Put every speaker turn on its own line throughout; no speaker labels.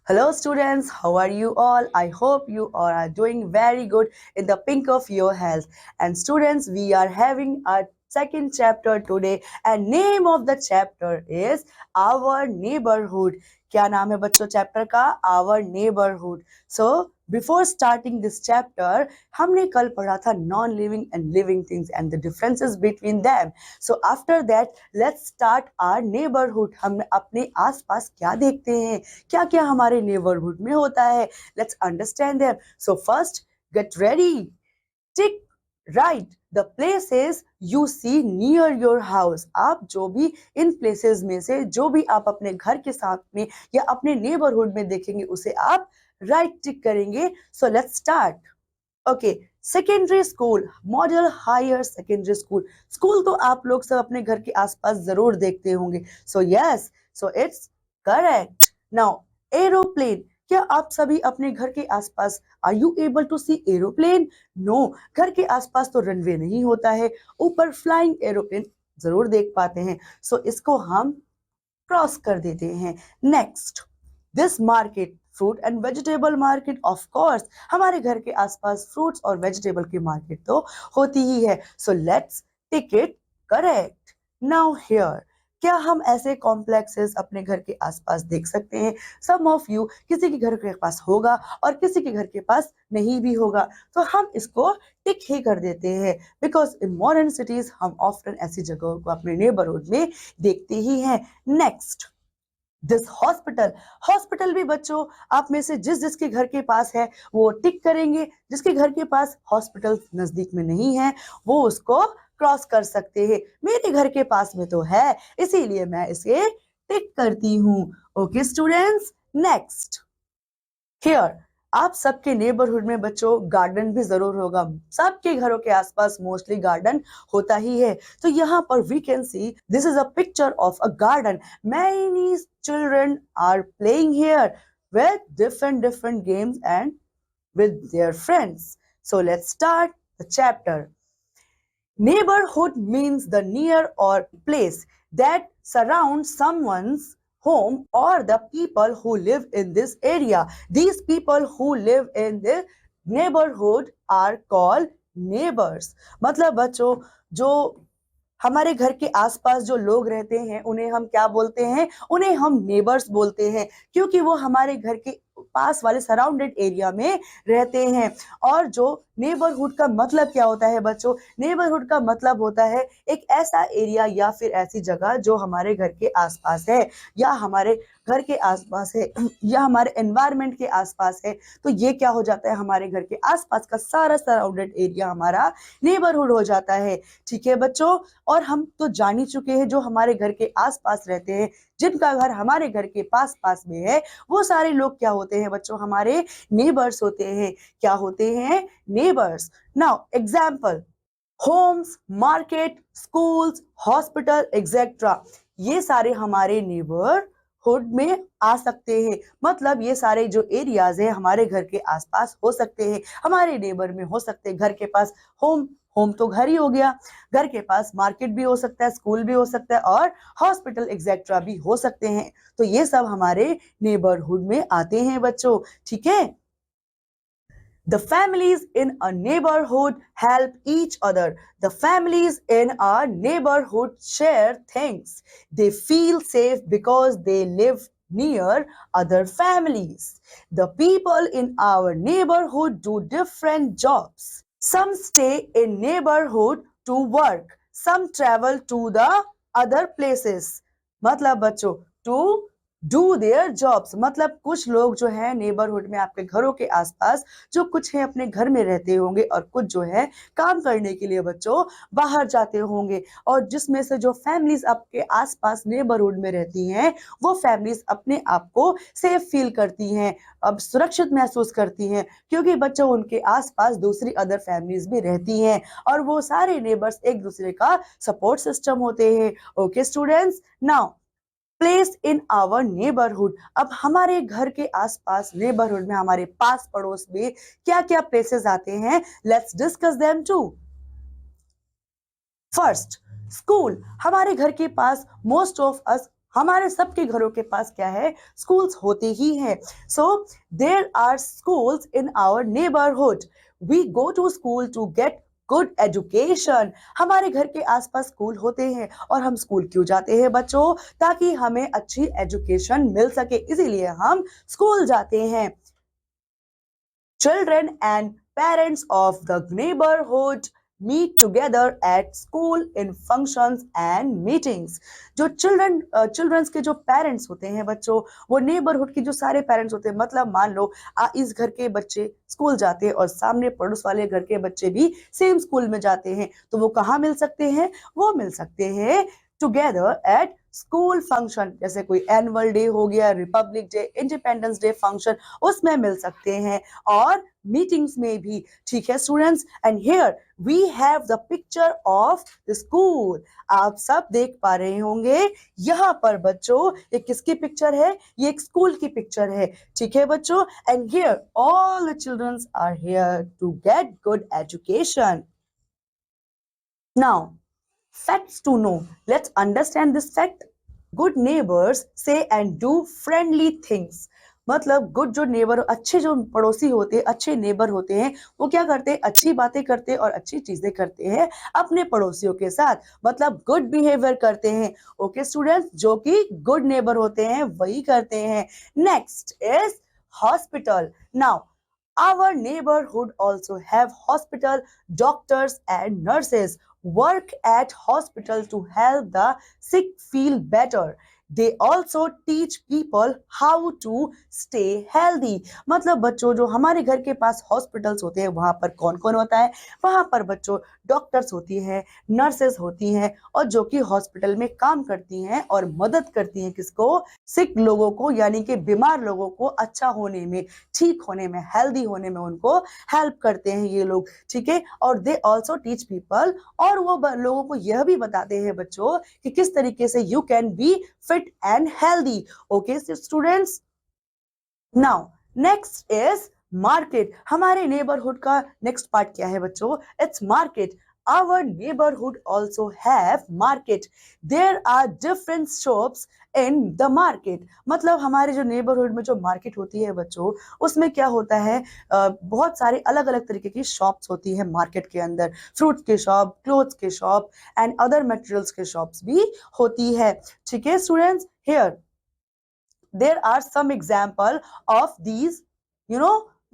Hello students, how are you all? I hope you all are doing very good in the pink of your health. And students, we are having our second chapter today and name of the chapter is Our Neighborhood. क्या नाम है बच्चों chapter का? Our Neighborhood. So before starting this chapter, हमने कल पढ़ा था non-living and living things and the differences between them. So after that, let's start our neighborhood. हम अपने आसपास क्या देखते हैं, क्या क्या हमारे neighborhood में होता है. Let's understand them. So first, get ready. Tick right the places you see near your house. आप जो भी इन places में से जो भी आप अपने घर के साथ में या अपने neighborhood में देखेंगे उसे आप right tick करेंगे. So let's start. Okay, secondary school, model higher secondary school. School तो आप लोग सब अपने घर के आसपास जरूर देखते होंगे. So yes, so it's correct. Now aeroplane, क्या आप सभी अपने घर के आसपास are you able to see aeroplane? No, घर के आसपास तो रनवे नहीं होता है, ऊपर फ्लाइंग एरोप्लेन जरूर देख पाते हैं. सो इसको हम क्रॉस कर देते हैं. Next, this market, fruit and vegetable market. Of course हमारे घर के आसपास फ्रूट्स और वेजिटेबल की मार्केट तो होती ही है. So let's tick it correct. Now here, क्या हम ऐसे कॉम्प्लेक्सेस अपने घर के आसपास देख सकते हैं? सम ऑफ यू, किसी के घर के पास होगा और किसी के घर के पास नहीं भी होगा, तो हम इसको टिक ही कर देते हैं बिकॉज इन मॉडर्न सिटीज हम ऑफ्टन ऐसी जगहों को अपने नेबरहुड में देखते ही हैं. Next, this hospital. हॉस्पिटल भी बच्चों आप में से जिस जिसके घर के पास है वो टिक करेंगे. जिसके घर के पास हॉस्पिटल नजदीक में नहीं है वो उसको क्रॉस कर सकते हैं. मेरे घर के पास में तो है, इसीलिए मैं इसे टिक करती हूँ. ओके स्टूडेंट्स, नेक्स्ट हियर, आप सबके नेबरहुड में बच्चों गार्डन भी जरूर होगा. सबके घरों के आसपास मोस्टली गार्डन होता ही है. तो यहाँ पर we can see this is a picture of a garden. Many children are playing here with different games and with their friends. So let's start the chapter. Neighborhood means the near or place that surrounds someone's home or the people who live in this area. These people who live in the neighborhood are called neighbors. मतलब बच्चों, जो हमारे घर के आसपास जो लोग रहते हैं उन्हें हम क्या बोलते हैं? उन्हें हम नेबर्स बोलते हैं, क्योंकि वो हमारे घर के पास वाले सराउंडेड एरिया में रहते हैं. और जो नेबरहुड का मतलब क्या होता है बच्चों? नेबरहुड का मतलब होता है एक ऐसा एरिया या फिर ऐसी जगह जो हमारे घर के आसपास है या हमारे घर के आसपास है या हमारे एनवायरनमेंट के आसपास है. तो ये क्या हो जाता है? हमारे घर के आसपास का सारा सराउंडेड एरिया हमारा नेबरहुड हो जाता है. ठीक है बच्चों, और हम तो जान ही चुके हैं जो हमारे घर के आसपास रहते हैं, जिनका घर हमारे घर के पास पास में है, वो सारे लोग क्या होते हैं बच्चों? हमारे नेबर्स होते हैं. क्या होते हैं? Neighbours. Now example, homes, market, schools, hospital etcetera, ये सारे हमारे नेबरहुड में आ सकते हैं. मतलब ये सारे जो एरियाज है हमारे घर के आसपास हो सकते हैं, हमारे नेबर में हो सकते हैं. घर के पास होम, होम तो घर ही हो गया. घर के पास मार्केट भी हो सकता है, स्कूल भी हो सकता है और हॉस्पिटल एक्सेट्रा भी हो सकते हैं. तो ये सब हमारे नेबरहुड में आते हैं बच्चों. ठीक है. The families in a neighborhood help each other. The families in a neighborhood share things. They feel safe because they live near other families. The people in our neighborhood do different jobs. Some stay in neighborhood to work. Some travel to the other places. मतलब बच्चों, to do their jobs, मतलब कुछ लोग जो है neighbourhood में आपके घरों के आसपास जो कुछ है अपने घर में रहते होंगे और कुछ जो है काम करने के लिए बच्चों बाहर जाते होंगे. और जिसमें से जो फैमिलीज आपके आसपास नेबरहुड में रहती हैं वो फैमिलीज अपने आप को सेफ फील करती हैं, अब सुरक्षित महसूस करती हैं, क्योंकि बच्चों उनके आसपास दूसरी अदर फैमिलीज भी रहती हैं और वो सारे नेबर्स एक दूसरे का सपोर्ट सिस्टम होते हैं. Okay students, now place in our neighbourhood. अब हमारे घर के आसपास नेबरहुड में हमारे पास पड़ोस में क्या क्या प्लेसेस आते हैं? Let's discuss them too. First, school. हमारे घर के पास मोस्ट ऑफ अस हमारे सबके घरों के पास क्या है, स्कूल्स होते ही हैं. So there are schools in our neighbourhood. We go to school to get good education. हमारे घर के आसपास स्कूल होते हैं और हम स्कूल क्यों जाते हैं बच्चों, ताकि हमें अच्छी एजुकेशन मिल सके, इसीलिए हम स्कूल जाते हैं. Children and parents of the neighborhood meet together at school in functions and meetings. जो चिल्ड्रंस के जो पेरेंट्स होते हैं बच्चों, वो नेबरहुड के जो सारे पेरेंट्स होते हैं, मतलब मान लो इस घर के बच्चे स्कूल जाते हैं और सामने पड़ोस वाले घर के बच्चे भी सेम स्कूल में जाते हैं, तो वो कहाँ मिल सकते हैं, वो मिल सकते हैं टुगेदर एट स्कूल फंक्शन. जैसे कोई एनुअल डे हो गया, Republic day, independence day function, उसमें मिल सकते हैं, और मीटिंग्स में भी. ठीक है students, and here we have the picture of the school. आप सब देख पा रहे होंगे यहाँ पर बच्चों, ये किसकी पिक्चर है, ये एक स्कूल की पिक्चर है. ठीक है बच्चों, and here all the childrens are here to get good education. Now facts to know. Let's understand this fact. Good neighbors say and do friendly things. मतलब गुड जो नेबर, अच्छे जो पड़ोसी होते हैं, अच्छे नेबर होते हैं, वो क्या करते हैं, अच्छी बातें करते हैं और अच्छी चीजें करते हैं अपने पड़ोसियों के साथ, मतलब गुड बिहेवियर करते हैं. ओके स्टूडेंट्स, जो कि गुड नेबर होते हैं वही करते हैं. Next is hospital. Now our neighborhood also have hospital. Doctors and nurses work at hospital to help the sick feel better. They also teach people how to stay healthy. मतलब बच्चों, जो हमारे घर के पास हॉस्पिटल्स होते हैं वहां पर कौन कौन होता है, वहां पर बच्चों डॉक्टर्स होती हैं, नर्सेस होती हैं, और जो कि हॉस्पिटल में काम करती हैं और मदद करती हैं किसको, सिक लोगों को, यानी कि बीमार लोगों को अच्छा होने में, ठीक होने में, हेल्दी होने में उनको हेल्प करते हैं ये लोग. ठीक है, और दे ऑल्सो टीच पीपल, और वो लोगों को यह भी बताते हैं बच्चों कि किस तरीके से you can be fit and healthy. Okay students, now next is market. हमारे नेबरहुड का नेक्स्ट पार्ट क्या है बच्चों, its market. Our neighborhood also have market. There are different shops in the market. मतलब हमारे जो नेबरहुड में जो मार्केट होती है बच्चों, उसमें क्या होता है, बहुत सारे अलग अलग तरीके की शॉप्स होती है मार्केट के अंदर. फ्रूट्स के शॉप, क्लोथ्स के शॉप एंड अदर मटेरियल्स के शॉप्स भी होती है. ठीक है students, here there are some example of these,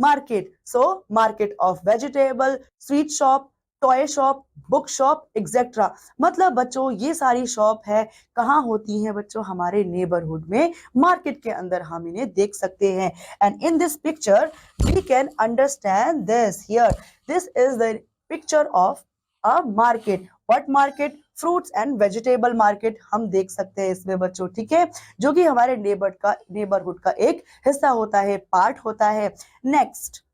market. So market of vegetable, sweet shop, toy shop, book shop, etcetera. मतलब बच्चों ये सारी शॉप है, कहाँ होती हैं बच्चों, हमारे नेबरहुड में, मार्केट के अंदर हम इन्हें देख सकते हैं. And in this picture we can understand this. Here this is the picture of a market. What market, fruits and vegetable market हम देख सकते हैं इसमें बच्चों. ठीक है, जो कि हमारे नेबरहुड का एक हिस्सा होता है, पार्ट होता है. Next,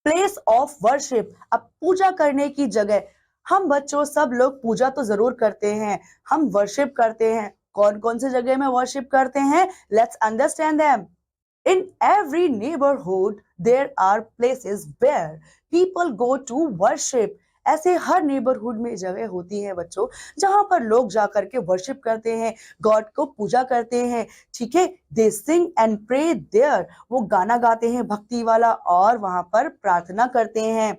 place of worship. अब पूजा करने की जगह, हम बच्चों सब लोग पूजा तो जरूर करते हैं, हम वर्शिप करते हैं. कौन कौन सी जगह में वर्शिप करते हैं, let's understand them. In every neighborhood there are places where people go to worship. ऐसे हर नेबरहुड में जगह होती है बच्चों जहां पर लोग जाकर के वर्शिप करते हैं, गॉड को पूजा करते हैं. ठीक है, दे सिंग एंड प्रे देयर. वो गाना गाते हैं भक्ति वाला और वहां पर प्रार्थना करते हैं.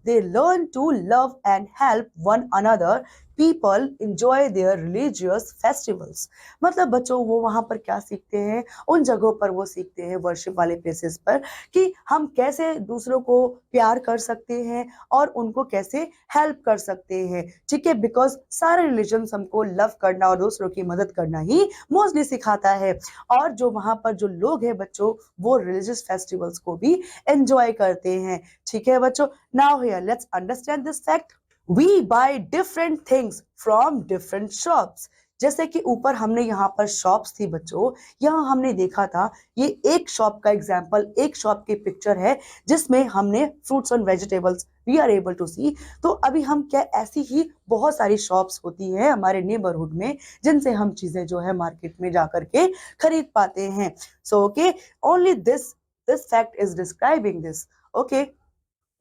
They learn to love and help one another. People enjoy their religious festivals. मतलब बच्चों वो वहां पर क्या सीखते हैं, उन जगहों पर वो सीखते हैं, वर्शिप वाले प्लेसेस पर, कि हम कैसे दूसरों को प्यार कर सकते हैं और उनको कैसे हेल्प कर सकते हैं. ठीक है, बिकॉज सारे रिलीजन हमको लव करना और दूसरों की मदद करना ही मोस्टली सिखाता है. और जो वहां पर जो लोग हैं बच्चों, वो रिलीजियस फेस्टिवल्स को भी एंजॉय करते हैं. ठीक है बच्चों, now here let's understand this fact. We buy different things from different shops. जैसे कि ऊपर हमने यहाँ पर शॉप्स थी बच्चों, यहाँ हमने देखा था, ये एक शॉप का एग्जाम्पल, एक शॉप की पिक्चर है जिसमें हमने fruits and vegetables we are able to see. तो अभी हम क्या, ऐसी ही बहुत सारी शॉप्स होती हैं हमारे नेबरहुड में जिनसे हम चीजें जो है मार्केट में जाकर के खरीद पाते हैं. So okay, only this fact is describing this. Okay,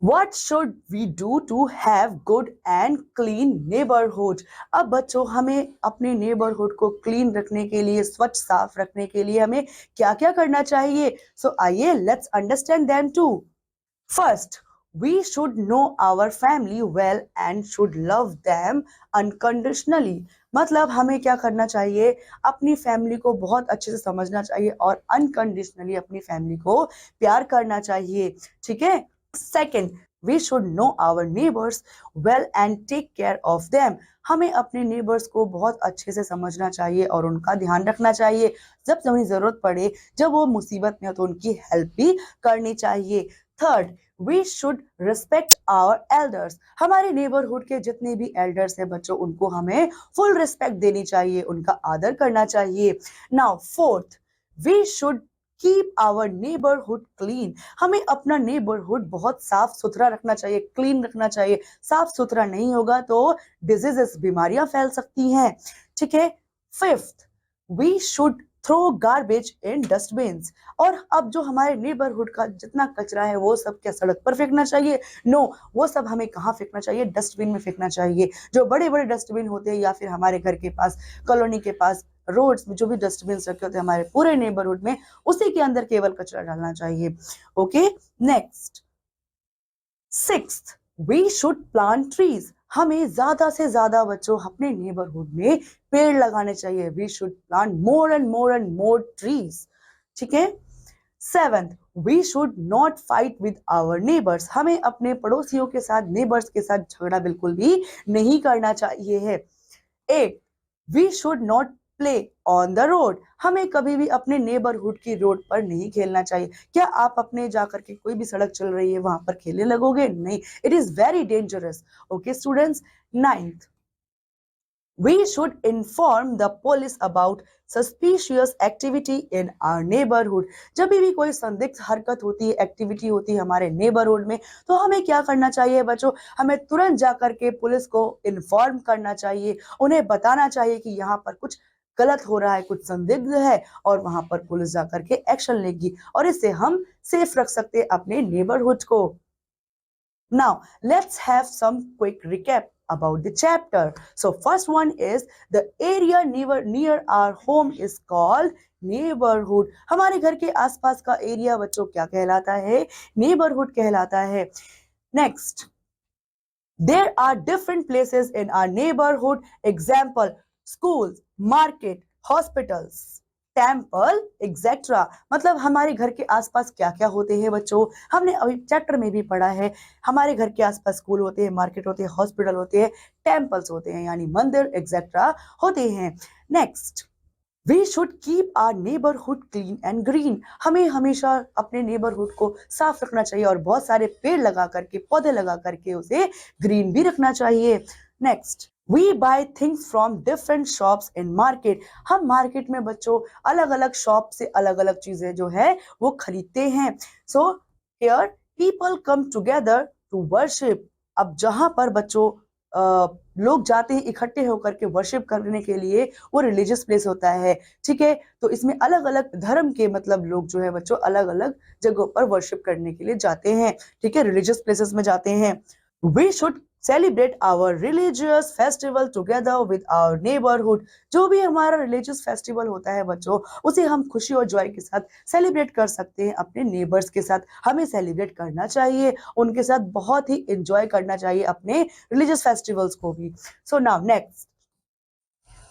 What should we do to have good and clean neighborhood? अब बच्चों हमें अपने नेबरहुड को क्लीन रखने के लिए, स्वच्छ साफ रखने के लिए हमें क्या क्या करना चाहिए? सो आइए let's understand them too. First, we should know our family well and should love them unconditionally. मतलब हमें क्या करना चाहिए? अपनी फैमिली को बहुत अच्छे से समझना चाहिए और अनकंडीशनली अपनी फैमिली को प्यार करना चाहिए. ठीक है? Second, we should know our neighbors well and take care of them. हमें अपने नेबर्स को बहुत अच्छे से समझना चाहिए और उनका ध्यान रखना चाहिए. जब हमें जरूरत पड़े, जब वो मुसीबत में हो तो उनकी हेल्प भी करनी चाहिए. Third, we should respect our elders. हमारे नेबरहुड के जितने भी एल्डर्स हैं बच्चों, उनको हमें फुल रिस्पेक्ट देनी चाहिए, उनका आदर करना चाहिए. Now fourth, we should keep our neighbourhood clean. हमें अपना नेबरहुड बहुत साफ सुथरा रखना चाहिए, क्लीन रखना चाहिए. साफ सुथरा नहीं होगा तो डिजीजेस, बीमारियां फैल सकती हैं. ठीक है? Fifth, we should throw garbage in dustbins. और अब जो हमारे नेबरहुड का जितना कचरा है वो सब क्या सड़क पर फेंकना चाहिए? नो, वो सब हमें कहाँ फेंकना चाहिए? डस्टबिन में फेंकना चाहिए. जो बड़े बड़े डस्टबिन होते हैं या फिर हमारे घर के पास, कॉलोनी के पास, रोड्स में जो भी डस्टबिन रखे होते हैं हमारे पूरे नेबरहुड में, उसी के अंदर केवल कचरा डालना चाहिए. Okay, next. Sixth, we should plant trees. हमें ज्यादा से ज्यादा बच्चों अपने नेबरहुड में पेड़ लगाने चाहिए. We should plant more and more trees. ठीक है? Seventh, we should not fight with our neighbours. हमें अपने पड़ोसियों के साथ, नेबर्स के साथ झगड़ा बिल्कुल भी नहीं करना चाहिए है. Eight, we should not play on the road. हमें कभी भी अपने नेबरहुड की रोड पर नहीं खेलना चाहिए. क्या आप अपने जाकर के कोई भी सड़क चल रही है वहां पर खेलने लगोगे? नहीं, it is very dangerous. Okay students. Ninth, we should inform the police about suspicious activity in our neighborhood. जब भी कोई संदिग्ध हरकत होती है, एक्टिविटी होती है हमारे नेबरहुड में, तो हमें क्या करना चाहिए बच्चों? हमें तुरंत जाकर के पुलिस को इन्फॉर्म करना चाहिए, उन्हें बताना चाहिए कि यहाँ पर कुछ गलत हो रहा है, कुछ संदिग्ध है, और वहां पर पुलिस जाकर के एक्शन लेगी और इससे हम सेफ रख सकते हैं अपने नेबरहुड को. Now, let's have some quick recap about the chapter. So, first one is the area near our home is called neighborhood. हमारे घर के आसपास का एरिया बच्चों क्या कहलाता है? नेबरहुड कहलाता है. Next, there are different places in our neighborhood. Example, schools, market, hospitals, temple etcetera. मतलब हमारे घर के आसपास क्या क्या होते हैं बच्चों? हमने अभी चैप्टर में भी पढ़ा है. हमारे घर के आसपास स्कूल होते हैं, मार्केट होते हैं, हॉस्पिटल होते हैं, टेम्पल्स होते हैं यानी मंदिर एक्सेट्रा होते हैं. Next, we should keep our neighbourhood clean and green. हमें हमेशा अपने नेबरहुड को साफ रखना चाहिए और बहुत सारे पेड़ लगा करके, पौधे लगा करके उसे ग्रीन भी रखना चाहिए. Next, we buy things from different shops in market. हम मार्केट में बच्चों अलग अलग शॉप से अलग अलग चीजें जो है वो खरीदते हैं. So here people come together to worship. अब जहां पर बच्चों लोग जाते हैं इकट्ठे होकर के वर्शिप करने के लिए, वो रिलीजियस प्लेस होता है. ठीक है? तो इसमें अलग अलग धर्म के मतलब लोग जो है बच्चों अलग अलग जगहों पर वर्शिप करने के लिए जाते हैं. ठीक है? रिलीजियस प्लेसेस में जाते हैं. We should celebrate our religious festival together with our neighborhood. जो भी हमारा religious festival होता है बच्चों, उसे हम खुशी और जॉय के साथ सेलिब्रेट कर सकते हैं अपने नेबर्स के साथ. हमें सेलिब्रेट करना चाहिए, उनके साथ बहुत ही एंजॉय करना चाहिए अपने रिलीजियस फेस्टिवल्स को भी. So now next,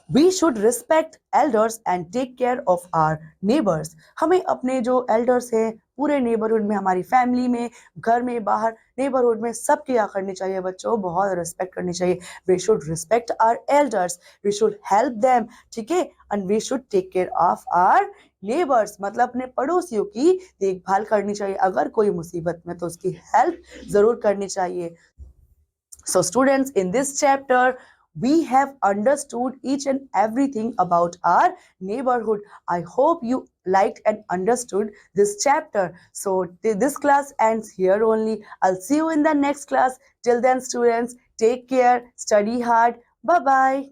we should respect elders and take care of our neighbours. हमें अपने जो एल्डर्स हैं पूरे नेबरहुड में, हमारी फैमिली में, घर में, बाहर, नेबरहुड में सबकी क्या करनी चाहिए बच्चों? बहुत रिस्पेक्ट करनी चाहिए. We should respect our elders, we should help them. ठीक है? And we should take care of our neighbours. मतलब अपने पड़ोसियों की देखभाल करनी चाहिए. अगर कोई मुसीबत में तो उसकी हेल्प जरूर करनी चाहिए. So students, in this chapter, we have understood each and everything about our neighborhood. I hope you liked and understood this chapter. So this class ends here only. I'll see you in the next class. Till then, students, take care, study hard. Bye-bye.